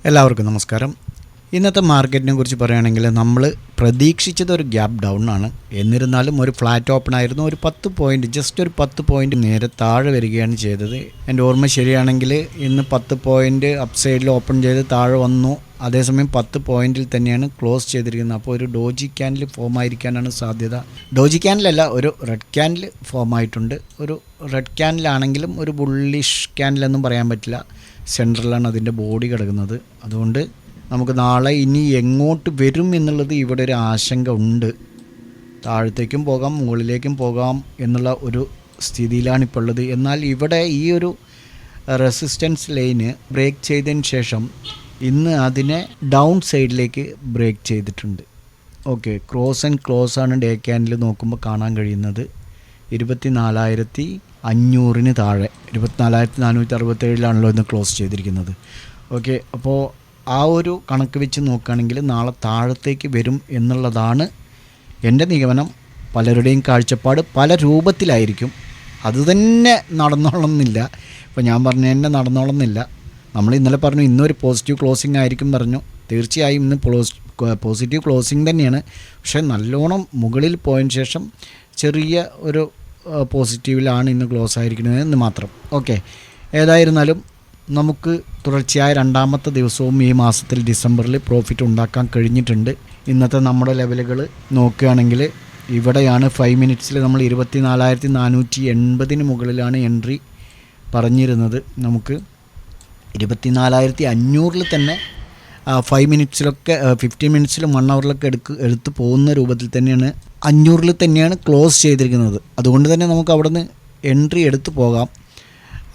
എല്ലാവർക്കും നമസ്കാരം. ഇന്നത്തെ മാർക്കറ്റിനെ കുറിച്ച് പറയുകയാണെങ്കിൽ നമ്മൾ പ്രതീക്ഷിച്ചത് ഒരു ഗ്യാപ്പ് ഡൗൺ ആണ്. എന്നിരുന്നാലും ഒരു ഫ്ലാറ്റ് ഓപ്പൺ ആയിരുന്നു. ഒരു 10 പോയിൻറ്റ്, ജസ്റ്റ് ഒരു 10 പോയിൻറ്റ് നേരെ താഴെ വരികയാണ് ചെയ്തത്. എൻ്റെ ഓർമ്മ ശരിയാണെങ്കിൽ ഇന്ന് 10 പോയിൻറ്റ് അപ്പ് സൈഡിൽ ഓപ്പൺ ചെയ്ത് താഴെ വന്നു. അതേസമയം 10 പോയിൻറ്റിൽ തന്നെയാണ് ക്ലോസ് ചെയ്തിരിക്കുന്നത്. അപ്പോൾ ഒരു ഡോജി ക്യാൻഡിൽ ഫോം ആയിരിക്കാനാണ് സാധ്യത. ഡോജി ക്യാൻഡിലല്ല, ഒരു റെഡ് ക്യാൻഡിൽ ഫോം ആയിട്ടുണ്ട്. ഒരു റെഡ് ക്യാൻഡിലാണെങ്കിലും ഒരു ബുള്ളിഷ് ക്യാൻഡിലെന്നും പറയാൻ പറ്റില്ല. സെൻട്രലാണ് അതിൻ്റെ ബോഡി കിടക്കുന്നത്. അതുകൊണ്ട് നമുക്ക് നാളെ ഇനി എങ്ങോട്ട് വരും എന്നുള്ളത് ഇവിടെ ഒരു ആശങ്ക ഉണ്ട്. താഴത്തേക്കും പോകാം, മുകളിലേക്കും പോകാം എന്നുള്ള ഒരു സ്ഥിതിയിലാണ് ഇപ്പോൾ ഉള്ളത്. എന്നാൽ ഇവിടെ ഈ ഒരു റെസിസ്റ്റൻസ് ലൈന് ബ്രേക്ക് ചെയ്തതിന് ശേഷം ഇന്ന് അതിനെ ഡൗൺ സൈഡിലേക്ക് ബ്രേക്ക് ചെയ്തിട്ടുണ്ട്. ഓക്കെ, ക്രോസ് ആൻഡ് ക്ലോസ് ആണ് ഡേ ക്യാൻഡിൽ നോക്കുമ്പോൾ കാണാൻ കഴിയുന്നത്. 24,500 താഴെ, 24,467 ഇന്ന് ക്ലോസ് ചെയ്തിരിക്കുന്നത്. ഓക്കെ, അപ്പോൾ ആ ഒരു കണക്ക് വെച്ച് നോക്കുകയാണെങ്കിൽ നാളെ താഴത്തേക്ക് വരും എന്നുള്ളതാണ് എൻ്റെ നിഗമനം. പലരുടെയും കാഴ്ചപ്പാട് പല രൂപത്തിലായിരിക്കും. അതുതന്നെ നടന്നോളന്നില്ല. ഇപ്പോൾ ഞാൻ പറഞ്ഞ തന്നെ നടന്നോളന്നില്ല. നമ്മൾ ഇന്നലെ പറഞ്ഞു ഇന്നൊരു പോസിറ്റീവ് ക്ലോസിംഗ് ആയിരിക്കും പറഞ്ഞു. തീർച്ചയായും ഇന്ന് പോസിറ്റീവ് ക്ലോസിംഗ് തന്നെയാണ്. പക്ഷേ നല്ലോണം മുകളിൽ പോയതിന് ശേഷം ചെറിയ ഒരു പോസിറ്റീവിലാണ് ഇന്ന് ക്ലോസ് ആയിരിക്കുന്നത് എന്ന് മാത്രം. ഓക്കെ, ഏതായിരുന്നാലും നമുക്ക് തുടർച്ചയായ രണ്ടാമത്തെ ദിവസവും ഈ മാസത്തിൽ ഡിസംബറിൽ പ്രോഫിറ്റ് ഉണ്ടാക്കാൻ കഴിഞ്ഞിട്ടുണ്ട്. ഇന്നത്തെ നമ്മുടെ ലെവലുകൾ നോക്കുകയാണെങ്കിൽ ഇവിടെയാണ് 5 മിനിറ്റ്സിൽ നമ്മൾ 24,480 മുകളിലാണ് എൻട്രി പറഞ്ഞിരുന്നത്. നമുക്ക് 24,500 തന്നെ 5 മിനിറ്റ്സിലൊക്കെ 15 മിനിറ്റ്സിലും 1 അവറിലൊക്കെ എടുത്ത് പോകുന്ന രൂപത്തിൽ തന്നെയാണ് 500 തന്നെയാണ് ക്ലോസ് ചെയ്തിരിക്കുന്നത്. അതുകൊണ്ട് തന്നെ നമുക്ക് അവിടെ നിന്ന് എൻട്രി എടുത്ത് പോകാം.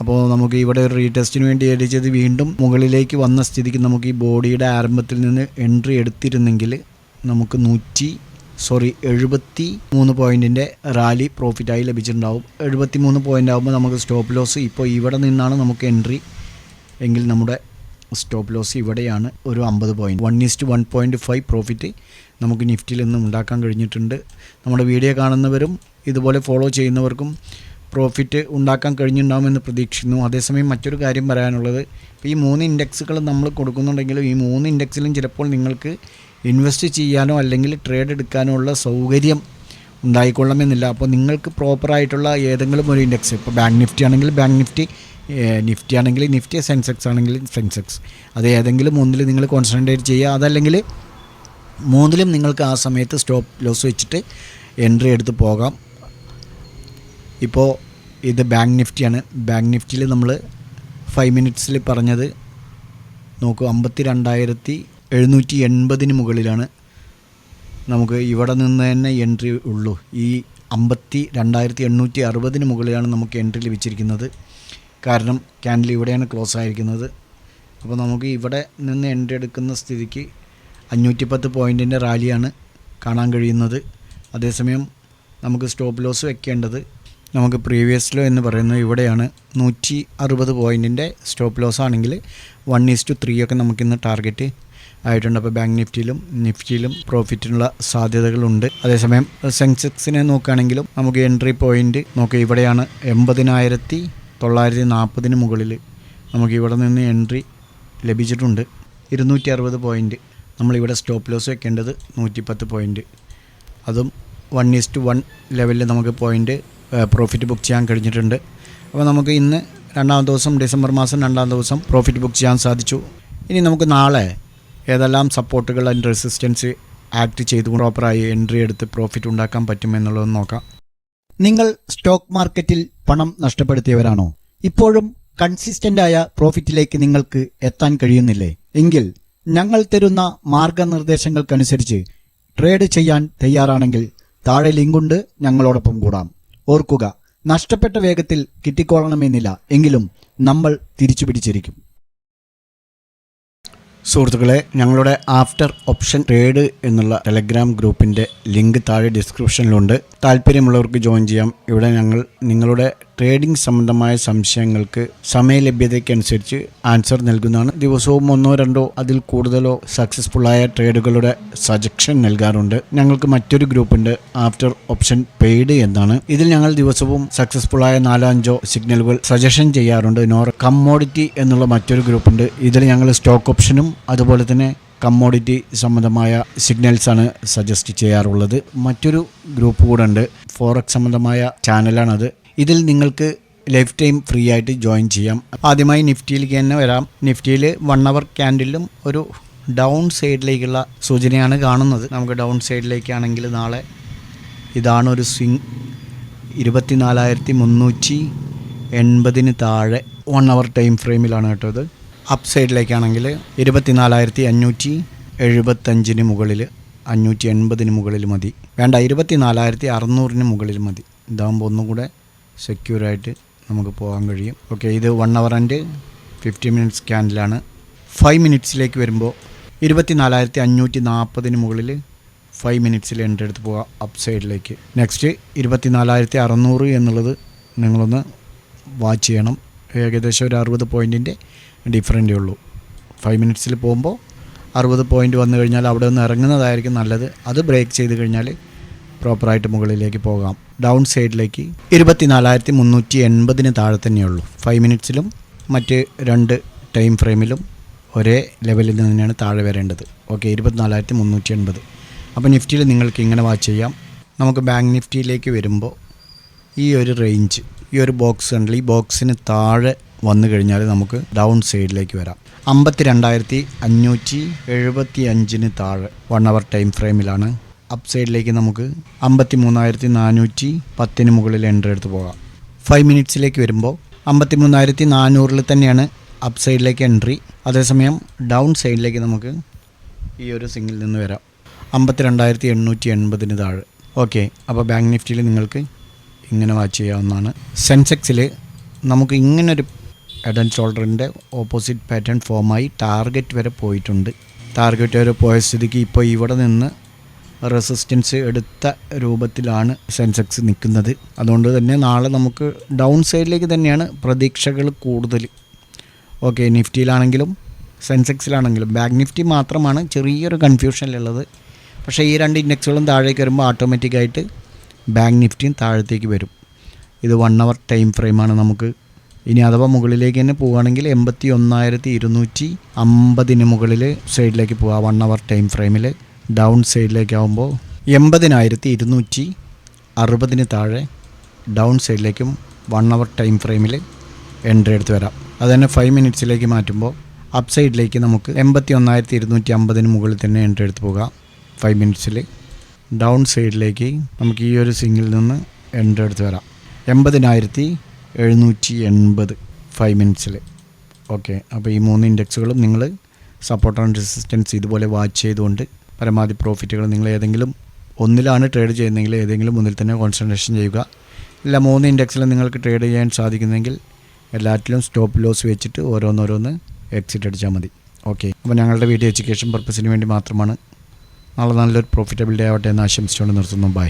അപ്പോൾ നമുക്ക് ഇവിടെ ഒരു റീടെസ്റ്റിന് വേണ്ടി അടിച്ചത് വീണ്ടും മുകളിലേക്ക് വന്ന സ്ഥിതിക്ക് നമുക്ക് ഈ ബോഡിയുടെ ആരംഭത്തിൽ നിന്ന് എൻട്രി എടുത്തിരുന്നെങ്കിൽ നമുക്ക് 73 പോയിൻറ്റിൻ്റെ റാലി പ്രോഫിറ്റായി ലഭിച്ചിട്ടുണ്ടാവും. 73 പോയിൻ്റ് ആകുമ്പോൾ നമുക്ക് സ്റ്റോപ്പ് ലോസ് ഇപ്പോൾ ഇവിടെ നിന്നാണ് നമുക്ക് എൻട്രി എങ്കിൽ നമ്മുടെ സ്റ്റോപ്പ് ലോസ് ഇവിടെയാണ്. ഒരു 50 പോയിൻറ്റ് 1:1.5 പ്രോഫിറ്റ് നമുക്ക് നിഫ്റ്റിയിൽ നിന്നും ഉണ്ടാക്കാൻ കഴിഞ്ഞിട്ടുണ്ട്. നമ്മുടെ വീഡിയോ കാണുന്നവരും ഇതുപോലെ ഫോളോ ചെയ്യുന്നവർക്കും പ്രോഫിറ്റ് ഉണ്ടാക്കാൻ കഴിഞ്ഞിട്ടുണ്ടാകുമെന്ന് പ്രതീക്ഷിക്കുന്നു. അതേസമയം മറ്റൊരു കാര്യം പറയാനുള്ളത്, ഇപ്പോൾ ഈ 3 ഇൻഡെക്സുകൾ നമ്മൾ കൊടുക്കുന്നുണ്ടെങ്കിലും ഈ 3 ഇൻഡെക്സിലും ചിലപ്പോൾ നിങ്ങൾക്ക് ഇൻവെസ്റ്റ് ചെയ്യാനോ അല്ലെങ്കിൽ ട്രേഡ് എടുക്കാനോ ഉള്ള സൗകര്യം ഉണ്ടായിക്കൊള്ളണമെന്നില്ല. അപ്പോൾ നിങ്ങൾക്ക് പ്രോപ്പറായിട്ടുള്ള ഏതെങ്കിലും ഒരു ഇൻഡെക്സ്, ഇപ്പോൾ ബാങ്ക് നിഫ്റ്റി ആണെങ്കിൽ ബാങ്ക് നിഫ്റ്റി, നിഫ്റ്റി ആണെങ്കിൽ നിഫ്റ്റി, സെൻസെക്സ് ആണെങ്കിൽ സെൻസെക്സ്, അത് ഏതെങ്കിലും ഒന്നിൽ നിങ്ങൾ കോൺസെൻട്രേറ്റ് ചെയ്യുക. അതല്ലെങ്കിൽ 3ലും നിങ്ങൾക്ക് ആ സമയത്ത് സ്റ്റോപ്പ് ലോസ് വെച്ചിട്ട് എൻട്രി എടുത്ത് പോകാം. ഇപ്പോൾ ഇത് ബാങ്ക് നിഫ്റ്റിയാണ്. ബാങ്ക് നിഫ്റ്റിയിൽ നമ്മൾ 5 മിനിറ്റ്സിൽ പറഞ്ഞത് നോക്കൂ, 52,780 മുകളിലാണ് നമുക്ക് ഇവിടെ നിന്ന് തന്നെ എൻട്രി ഉള്ളൂ. ഈ 52,860 മുകളിലാണ് നമുക്ക് എൻട്രി ലഭിച്ചിരിക്കുന്നത്. കാരണം ക്യാൻഡിൽ ഇവിടെയാണ് ക്ലോസ് ആയിരിക്കുന്നത്. അപ്പോൾ നമുക്ക് ഇവിടെ നിന്ന് എൻട്രി എടുക്കുന്ന സ്ഥിതിക്ക് 510 പോയിൻറ്റിൻ്റെ റാലിയാണ് കാണാൻ കഴിയുന്നത്. അതേസമയം നമുക്ക് സ്റ്റോപ്പ് ലോസ് വെക്കേണ്ടത് നമുക്ക് പ്രീവിയസ് ലോ എന്ന് പറയുന്നത് ഇവിടെയാണ്. 160 പോയിൻറ്റിൻ്റെ സ്റ്റോപ്പ് ലോസ് ആണെങ്കിൽ 1:3 ഒക്കെ നമുക്കിന്ന് ടാർഗറ്റ് ആയിട്ടുണ്ട്. അപ്പോൾ ബാങ്ക് നിഫ്റ്റിയിലും പ്രോഫിറ്റിനുള്ള സാധ്യതകളുണ്ട്. അതേസമയം സെൻസെക്സിനെ നോക്കുകയാണെങ്കിലും നമുക്ക് എൻട്രി പോയിൻറ്റ് നോക്കുക ഇവിടെയാണ്. 80,940 മുകളിൽ നമുക്ക് ഇവിടെ നിന്ന് എൻട്രി ലഭിച്ചിട്ടുണ്ട്. 260 പോയിൻറ്റ്. നമ്മളിവിടെ സ്റ്റോപ്പ് ലോസ് വെക്കേണ്ടത് 110 പോയിൻറ്റ്. അതും 1:1 ലെവലിൽ നമുക്ക് പോയിൻറ്റ് പ്രോഫിറ്റ് ബുക്ക് ചെയ്യാൻ കഴിഞ്ഞിട്ടുണ്ട്. അപ്പോൾ നമുക്ക് ഇന്ന് രണ്ടാം ദിവസം, ഡിസംബർ മാസം 2ാം ദിവസം പ്രോഫിറ്റ് ബുക്ക് ചെയ്യാൻ സാധിച്ചു. ഇനി നമുക്ക് നാളെ ഏതെല്ലാം സപ്പോർട്ടുകൾ ആൻഡ് റെസിസ്റ്റൻസ് ആക്ട് ചെയ്ത് പ്രോപ്പറായി എൻട്രി എടുത്ത് പ്രോഫിറ്റ് ഉണ്ടാക്കാൻ പറ്റുമെന്നുള്ളതെന്ന് നോക്കാം. നിങ്ങൾ സ്റ്റോക്ക് മാർക്കറ്റിൽ പണം നഷ്ടപ്പെടുത്തിയവരാണോ? ഇപ്പോഴും കൺസിസ്റ്റൻ്റായ പ്രോഫിറ്റിലേക്ക് നിങ്ങൾക്ക് എത്താൻ കഴിയുന്നില്ലേ? എങ്കിൽ ഞങ്ങൾ തരുന്ന മാർഗനിർദ്ദേശങ്ങൾക്കനുസരിച്ച് ട്രേഡ് ചെയ്യാൻ തയ്യാറാണെങ്കിൽ താഴെ ലിങ്കുണ്ട്, ഞങ്ങളോടൊപ്പം കൂടാം. ഓർക്കുക, നഷ്ടപ്പെട്ട വേഗത്തിൽ കിട്ടിക്കൊള്ളണമെന്നില്ല, എങ്കിലും നമ്മൾ തിരിച്ചു പിടിച്ചിരിക്കും. സുഹൃത്തുക്കളെ, ഞങ്ങളുടെ ആഫ്റ്റർ ഓപ്ഷൻ ട്രേഡ് എന്നുള്ള ടെലഗ്രാം ഗ്രൂപ്പിൻ്റെ ലിങ്ക് താഴെ ഡിസ്ക്രിപ്ഷനിലുണ്ട്. താല്പര്യമുള്ളവർക്ക് ജോയിൻ ചെയ്യാം. ഇവിടെ ഞങ്ങൾ നിങ്ങളുടെ ട്രേഡിംഗ് സംബന്ധമായ സംശയങ്ങൾക്ക് സമയലഭ്യതയ്ക്കനുസരിച്ച് ആൻസർ നൽകുന്നതാണ്. ദിവസവും 1-2 അതിൽ കൂടുതലോ സക്സസ്ഫുള്ളായ ട്രേഡുകളുടെ സജഷൻ നൽകാറുണ്ട്. ഞങ്ങൾക്ക് മറ്റൊരു ഗ്രൂപ്പുണ്ട്, ആഫ്റ്റർ ഓപ്ഷൻ പെയ്ഡ് എന്നാണ്. ഇതിൽ ഞങ്ങൾ ദിവസവും സക്സസ്ഫുള്ളായ 4-5 സിഗ്നലുകൾ സജഷൻ ചെയ്യാറുണ്ട്. കമ്മോഡിറ്റി എന്നുള്ള മറ്റൊരു ഗ്രൂപ്പുണ്ട്. ഇതിൽ ഞങ്ങൾ സ്റ്റോക്ക് ഓപ്ഷനും അതുപോലെ തന്നെ കമ്മോഡിറ്റി സംബന്ധമായ സിഗ്നൽസ് ആണ് സജസ്റ്റ് ചെയ്യാറുള്ളത്. മറ്റൊരു ഗ്രൂപ്പ് കൂടെ ഉണ്ട്, ഫോറക്സ് സംബന്ധമായ ചാനലാണത്. ഇതിൽ നിങ്ങൾക്ക് ലൈഫ് ടൈം ഫ്രീ ആയിട്ട് ജോയിൻ ചെയ്യാം. ആദ്യമായി നിഫ്റ്റിയിലേക്ക് തന്നെ വരാം. നിഫ്റ്റിയിൽ 1 അവർ ക്യാൻഡിലും ഒരു ഡൗൺ സൈഡിലേക്കുള്ള സൂചനയാണ് കാണുന്നത്. നമുക്ക് ഡൗൺ സൈഡിലേക്കാണെങ്കിൽ നാളെ ഇതാണ് ഒരു സ്വിങ്. 24,380 താഴെ 1 അവർ ടൈം ഫ്രെയിമിലാണ് കേട്ടോ ഇത്. അപ്പ് സൈഡിലേക്കാണെങ്കിൽ 24,575 മുകളിൽ, 580 മുകളിൽ മതി. വേണ്ട, 24,600 മുകളിൽ മതി. ഇതാകുമ്പോൾ ഒന്നും കൂടെ സെക്യൂറായിട്ട് നമുക്ക് പോകാൻ കഴിയും. ഓക്കെ, ഇത് 1 അവർ ആൻഡ് 50 മിനിറ്റ്സ് ക്യാൻഡിലാണ്. 5 മിനിറ്റ്സിലേക്ക് വരുമ്പോൾ 24,540 മുകളിൽ 5 മിനിറ്റ്സിൽ എൻട്രി എടുത്ത് പോകാം അപ്പ് സൈഡിലേക്ക്. നെക്സ്റ്റ് 24,600 എന്നുള്ളത് നിങ്ങളൊന്ന് വാച്ച് ചെയ്യണം. ഏകദേശം ഒരു 60 പോയിൻറ്റിൻ്റെ ഡിഫറൻറ്റേ ഉള്ളൂ. 5 മിനിറ്റ്സിൽ പോകുമ്പോൾ 60 പോയിൻറ്റ് വന്നു കഴിഞ്ഞാൽ അവിടെ നിന്ന് ഇറങ്ങുന്നതായിരിക്കും നല്ലത്. അത് ബ്രേക്ക് ചെയ്ത് കഴിഞ്ഞാൽ പ്രോപ്പറായിട്ട് മുകളിലേക്ക് പോകാം. ഡൗൺ സൈഡിലേക്ക് 24,380 താഴെ തന്നെയുള്ളൂ. 5 മിനിറ്റ്സിലും മറ്റ് 2 ടൈം ഫ്രെയിമിലും ഒരേ ലെവലിൽ നിന്ന് തന്നെയാണ് താഴെ വരേണ്ടത്. ഓക്കെ, 24,380. അപ്പോൾ നിഫ്റ്റിയിൽ നിങ്ങൾക്ക് ഇങ്ങനെ വാച്ച് ചെയ്യാം. നമുക്ക് ബാങ്ക് നിഫ്റ്റിയിലേക്ക് വരുമ്പോൾ ഈ ഒരു റേഞ്ച്, ഈ ഒരു ബോക്സ് ഉണ്ടല്ലോ, ഈ ബോക്സിന് താഴെ വന്നു കഴിഞ്ഞാൽ നമുക്ക് ഡൗൺ സൈഡിലേക്ക് വരാം. 52,575 താഴെ 1 അവർ ടൈം ഫ്രെയിമിലാണ്. അപ്പ് സൈഡിലേക്ക് നമുക്ക് 53,410 മുകളിൽ എൻട്രി എടുത്ത് പോകാം. 5 മിനിറ്റ്സിലേക്ക് വരുമ്പോൾ 53,400 തന്നെയാണ് അപ്പ് സൈഡിലേക്ക് എൻട്രി. അതേസമയം ഡൗൺ സൈഡിലേക്ക് നമുക്ക് ഈ ഒരു സിംഗിൽ നിന്ന് വരാം 52,880 താഴെ. ഓക്കെ, അപ്പോൾ ബാങ്ക് നിഫ്റ്റിയിൽ നിങ്ങൾക്ക് ഇങ്ങനെ വാച്ച് ചെയ്യാവുന്നതാണ്. സെൻസെക്സിൽ നമുക്ക് ഇങ്ങനൊരു ഹെഡ് ആൻഡ് ഷോൾഡറിൻ്റെ ഓപ്പോസിറ്റ് പാറ്റേൺ ഫോമായി ടാർഗറ്റ് വരെ പോയിട്ടുണ്ട്. ടാർഗറ്റ് വരെ പോയ സ്ഥിതിക്ക് ഇപ്പോൾ ഇവിടെ നിന്ന് റെസിസ്റ്റൻസ് എടുത്ത രൂപത്തിലാണ് സെൻസെക്സ് നിൽക്കുന്നത്. അതുകൊണ്ട് തന്നെ നാളെ നമുക്ക് ഡൗൺ സൈഡിലേക്ക് തന്നെയാണ് പ്രതീക്ഷകൾ കൂടുതൽ. ഓക്കെ, നിഫ്റ്റിയിലാണെങ്കിലും സെൻസെക്സിലാണെങ്കിലും ബാങ്ക് നിഫ്റ്റി മാത്രമാണ് ചെറിയൊരു കൺഫ്യൂഷനിലുള്ളത്. പക്ഷേ ഈ 2 ഇൻഡെക്സുകളും താഴേക്ക് വരുമ്പോൾ ഓട്ടോമാറ്റിക്കായിട്ട് ബാങ്ക് നിഫ്റ്റിയും താഴത്തേക്ക് വരും. ഇത് 1 അവർ ടൈം ഫ്രെയിമാണ്. നമുക്ക് ഇനി അഥവാ മുകളിലേക്ക് തന്നെ പോവുകയാണെങ്കിൽ 81,250 മുകളിൽ സൈഡിലേക്ക് പോവുക 1 അവർ ടൈം ഫ്രെയിമിൽ. ഡൗൺ സൈഡിലേക്കാവുമ്പോൾ 80,260 താഴെ ഡൗൺ സൈഡിലേക്കും 1 അവർ ടൈം ഫ്രെയിമിൽ എൻട്രി എടുത്ത് വരാം. അത് തന്നെ 5 മിനിറ്റ്സിലേക്ക് മാറ്റുമ്പോൾ അപ്പ് സൈഡിലേക്ക് നമുക്ക് 81,250 മുകളിൽ തന്നെ എൻട്രി എടുത്ത് പോകാം 5 മിനിറ്റ്സിൽ. ഡൗൺ സൈഡിലേക്ക് നമുക്ക് ഈ ഒരു സിംഗിൽ നിന്ന് എൻട്രി എടുത്ത് വരാം 80,780 5 മിനിറ്റ്സിൽ. ഓക്കെ, അപ്പോൾ ഈ 3 ഇൻഡെക്സുകളും നിങ്ങൾ സപ്പോർട്ട് ആൻഡ് റെസിസ്റ്റൻസ് ഇതുപോലെ വാച്ച് ചെയ്തുകൊണ്ട് പരമാവധി പ്രോഫിറ്റുകൾ നിങ്ങൾ ഏതെങ്കിലും ഒന്നിലാണ് ട്രേഡ് ചെയ്യുന്നതെങ്കിൽ ഏതെങ്കിലും ഒന്നിൽ തന്നെ കോൺസെൻട്രേഷൻ ചെയ്യുക. ഇല്ല 3 ഇൻഡെക്സിലും നിങ്ങൾക്ക് ട്രേഡ് ചെയ്യാൻ സാധിക്കുന്നെങ്കിൽ എല്ലാറ്റിലും സ്റ്റോപ്പ് ലോസ് വെച്ചിട്ട് ഓരോന്നോരോന്ന് എക്സിറ്റ് അടിച്ചാൽ മതി. ഓക്കെ, അപ്പോൾ ഞങ്ങളുടെ വീഡിയോ എഡ്യൂക്കേഷൻ പർപ്പസിന് വേണ്ടി മാത്രമാണ്. നാളെ നല്ലൊരു പ്രോഫിറ്റബിൾ ഡേ ആവട്ടെ എന്ന് ആശംസിച്ചുകൊണ്ട് നിർത്തുന്നു. ബൈ.